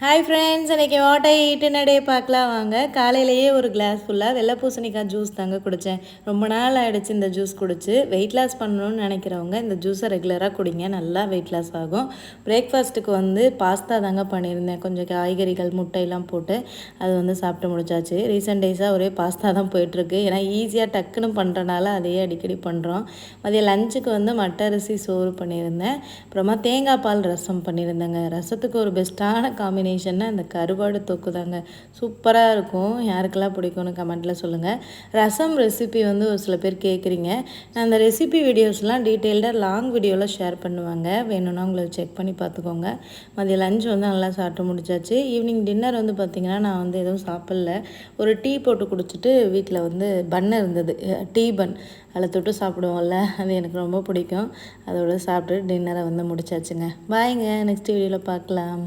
Hi friends, இன்றைக்கி what I ஈட்டுன்னு டே பார்க்கலாம் வாங்க. காலையிலேயே ஒரு கிளாஸ் ஃபுல்லாக வெள்ளை பூசணிக்காய் ஜூஸ் தாங்க குடித்தேன். ரொம்ப நாள் ஆகிடுச்சு இந்த ஜூஸ் குடிச்சு. வெயிட் லாஸ் பண்ணணும்னு நினைக்கிறவங்க இந்த ஜூஸை ரெகுலராக குடிங்க, நல்லா வெயிட் லாஸ் ஆகும். பிரேக்ஃபாஸ்ட்டுக்கு வந்து பாஸ்தா தாங்க பண்ணியிருந்தேன், கொஞ்சம் காய்கறிகள் முட்டையெல்லாம் போட்டு அது சாப்பிட்டு முடிச்சாச்சு. ரீசெண்ட் டேஸாக ஒரே பாஸ்தா தான் போயிட்டுருக்கு, ஏன்னா ஈஸியாக டக்குன்னு பண்ணுறனால அதையே அடிக்கடி பண்ணுறோம். மதியம் லஞ்சுக்கு மட்டை அரிசி சோறு பண்ணியிருந்தேன், அப்புறமா தேங்காய் பால் ரசம் பண்ணியிருந்தேங்க. ரசத்துக்கு ஒரு பெஸ்ட்டான காம்பினேஷன் அந்த கருவாடு தொக்கு தாங்க, சூப்பராக இருக்கும். யாருக்கெல்லாம் பிடிக்கும்னு கமெண்ட்டில் சொல்லுங்கள். ரசம் ரெசிபி ஒரு சில பேர் கேட்குறீங்க. நான் அந்த ரெசிபி வீடியோஸ்லாம் டீட்டெயில்டாக லாங் வீடியோவில் ஷேர் பண்ணுவாங்க, வேணும்னா உங்களை செக் பண்ணி பார்த்துக்கோங்க. மதிய லஞ்ச் நல்லா சாப்பிட்டு முடிச்சாச்சு. ஈவினிங் டின்னர் பார்த்திங்கன்னா நான் எதுவும் சாப்பிடல, ஒரு டீ போட்டு குடிச்சிட்டு வீட்டில் பன் இருந்தது, டீ பன், அதில் தொட்டு சாப்பிடுவோம்ல, அது எனக்கு ரொம்ப பிடிக்கும். அதோட சாப்பிட்டு டின்னரை முடிச்சாச்சுங்க. பாய்ங்க, நெக்ஸ்ட் வீடியோவில் பார்க்கலாம்.